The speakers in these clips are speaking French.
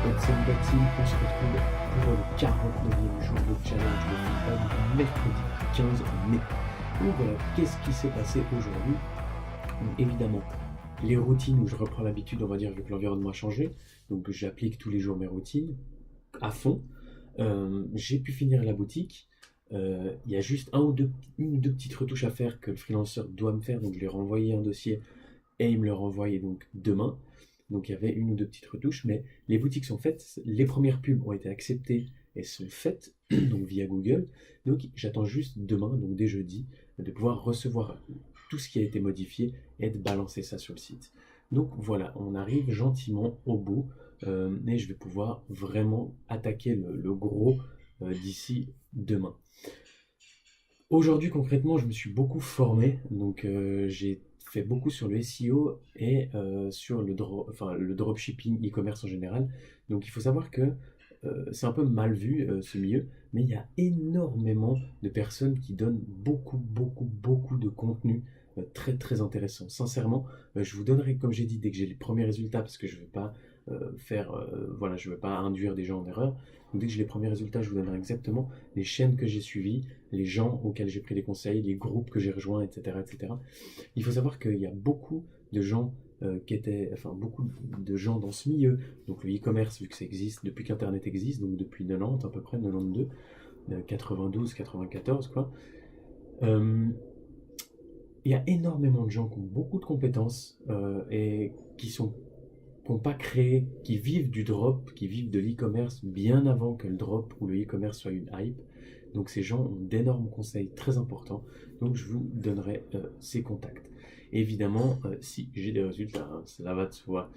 What's up Bati, on se retrouve pour le 49e jour de challenge de feedback mercredi 15 mai. Donc voilà, qu'est-ce qui s'est passé aujourd'hui? Évidemment, les routines où je reprends l'habitude, on va dire, vu que l'environnement a changé. Donc j'applique tous les jours mes routines à fond. J'ai pu finir la boutique. Il y a juste une ou deux petites retouches à faire que le freelancer doit me faire. Donc je lui ai renvoyé un dossier et il me le renvoie donc demain. Donc il y avait une ou deux petites retouches, mais les boutiques sont faites, les premières pubs ont été acceptées et sont faites, donc via Google. Donc j'attends juste demain, donc dès jeudi, de pouvoir recevoir tout ce qui a été modifié et de balancer ça sur le site. Donc voilà, on arrive gentiment au bout et je vais pouvoir vraiment attaquer le gros d'ici demain. Aujourd'hui, concrètement, je me suis beaucoup formé, donc j'ai fait beaucoup sur le SEO et sur le dropshipping, e-commerce en général. Donc il faut savoir que c'est un peu mal vu ce milieu, mais il y a énormément de personnes qui donnent beaucoup de contenu très très intéressant. Sincèrement, je vous donnerai, comme j'ai dit, dès que j'ai les premiers résultats, parce que je ne veux pas voilà, je veux pas induire des gens en erreur. Donc dès que j'ai les premiers résultats, je vous donnerai exactement les chaînes que j'ai suivies, les gens auxquels j'ai pris des conseils, les groupes que j'ai rejoints, etc., etc. Il faut savoir qu'il y a beaucoup de gens beaucoup de gens dans ce milieu. Donc le e-commerce, vu que ça existe depuis qu'Internet existe, donc depuis 90 à peu près, 92, 92, 94, quoi. Il y a énormément de gens qui ont beaucoup de compétences et qui n'ont pas créé, qui vivent du drop, qui vivent de l'e-commerce bien avant que le drop ou le e-commerce soit une hype. Donc ces gens ont d'énormes conseils très importants. Donc je vous donnerai ces contacts. Et évidemment, si j'ai des résultats, hein, cela va de soi.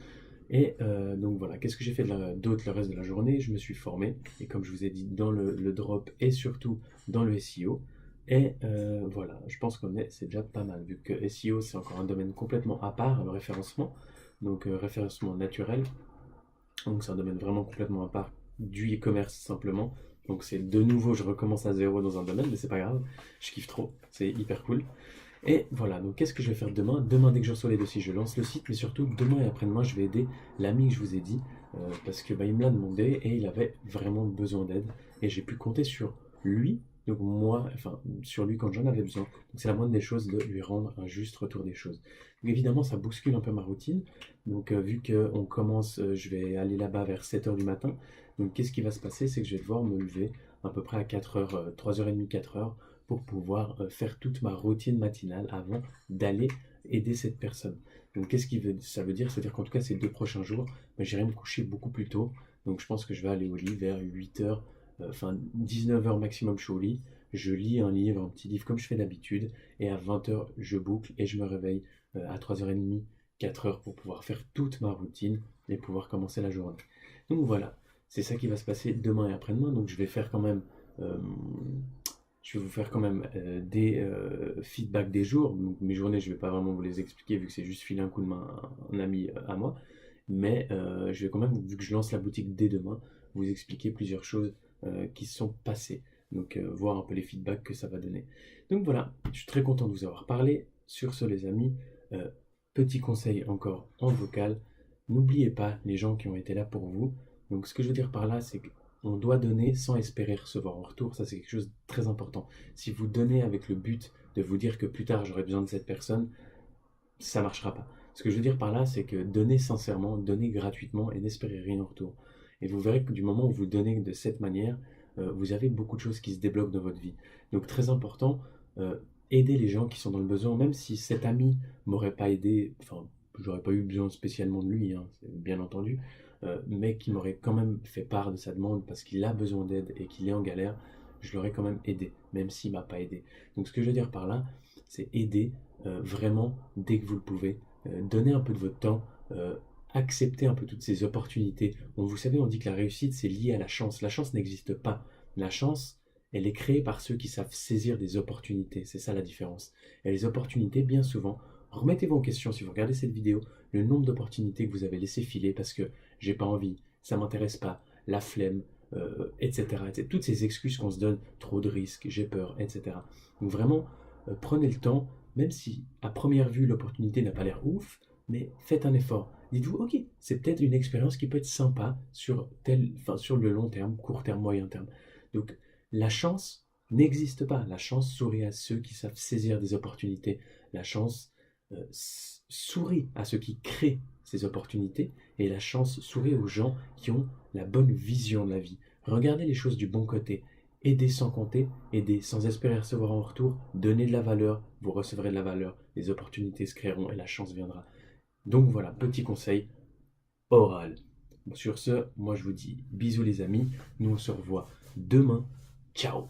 Et donc voilà, qu'est-ce que j'ai fait d'autre le reste de la journée? Je me suis formé, et comme je vous ai dit, dans le drop et surtout dans le SEO. Et voilà, je pense c'est déjà pas mal, vu que SEO c'est encore un domaine complètement à part, le référencement, donc référencement naturel. Donc c'est un domaine vraiment complètement à part du e-commerce simplement. Donc c'est de nouveau, je recommence à zéro dans un domaine, mais c'est pas grave, je kiffe trop, c'est hyper cool. Et voilà, donc qu'est-ce que je vais faire demain? Demain, dès que je reçois les dossiers, je lance le site, mais surtout demain et après-demain, je vais aider l'ami que je vous ai dit, parce que il me l'a demandé et il avait vraiment besoin d'aide. Et j'ai pu compter sur lui, donc moi, enfin sur lui quand j'en avais besoin. Donc c'est la moindre des choses de lui rendre un juste retour des choses. Donc évidemment, ça bouscule un peu ma routine. Donc vu qu'on commence, je vais aller là-bas vers 7h du matin. Donc qu'est-ce qui va se passer? C'est que je vais devoir me lever à peu près à 4h, 3h30, 4h pour pouvoir faire toute ma routine matinale avant d'aller aider cette personne. Donc ça veut dire? C'est-à-dire qu'en tout cas ces 2 prochains jours, j'irai me coucher beaucoup plus tôt. Donc je pense que je vais aller au lit vers 8h, enfin 19h maximum je suis au lit. Je lis un livre, un petit livre comme je fais d'habitude, et à 20h je boucle et je me réveille à 3h30, 4h pour pouvoir faire toute ma routine et pouvoir commencer la journée. Donc voilà, c'est ça qui va se passer demain et après-demain. Donc euh, je vais vous faire quand même des feedbacks des jours. Donc, mes journées, je ne vais pas vraiment vous les expliquer vu que c'est juste filer un coup de main à un ami à moi. Mais je vais quand même, vu que je lance la boutique dès demain, vous expliquer plusieurs choses qui se sont passées. Donc voir un peu les feedbacks que ça va donner. Donc voilà, je suis très content de vous avoir parlé. Sur ce les amis, euh, petit conseil encore en vocal, n'oubliez pas les gens qui ont été là pour vous. Donc ce que je veux dire par là, c'est qu'on doit donner sans espérer recevoir en retour. Ça c'est quelque chose de très important. Si vous donnez avec le but de vous dire que plus tard j'aurai besoin de cette personne, ça marchera pas. Ce que je veux dire par là, c'est que donnez sincèrement, donnez gratuitement et n'espérez rien en retour. Et vous verrez que du moment où vous donnez de cette manière, vous avez beaucoup de choses qui se débloquent dans votre vie. Donc très important, aidez les gens qui sont dans le besoin, même si cet ami m'aurait pas aidé, enfin, j'aurais pas eu besoin spécialement de lui, hein, bien entendu, mais qui m'aurait quand même fait part de sa demande parce qu'il a besoin d'aide et qu'il est en galère, je l'aurais quand même aidé, même s'il m'a pas aidé. Donc ce que je veux dire par là, c'est aider vraiment dès que vous le pouvez. Donnez un peu de votre temps, acceptez un peu toutes ces opportunités. Vous savez, on dit que la réussite, c'est lié à la chance. La chance n'existe pas. La chance, elle est créée par ceux qui savent saisir des opportunités. C'est ça la différence. Et les opportunités, bien souvent, remettez-vous en question si vous regardez cette vidéo, le nombre d'opportunités que vous avez laissé filer parce que j'ai pas envie, ça m'intéresse pas, la flemme, etc., etc. Toutes ces excuses qu'on se donne, trop de risques, j'ai peur, etc. Donc vraiment, prenez le temps, même si à première vue l'opportunité n'a pas l'air ouf, mais faites un effort. Dites-vous, ok, c'est peut-être une expérience qui peut être sympa sur sur le long terme, court terme, moyen terme. Donc, la chance n'existe pas. La chance sourit à ceux qui savent saisir des opportunités. La chance sourit à ceux qui créent ces opportunités et la chance sourit aux gens qui ont la bonne vision de la vie. Regardez les choses du bon côté. Aidez sans compter, aidez sans espérer recevoir en retour, donnez de la valeur, vous recevrez de la valeur, les opportunités se créeront et la chance viendra. Donc voilà, petit conseil oral. Sur ce, moi je vous dis bisous les amis, nous on se revoit demain. Ciao.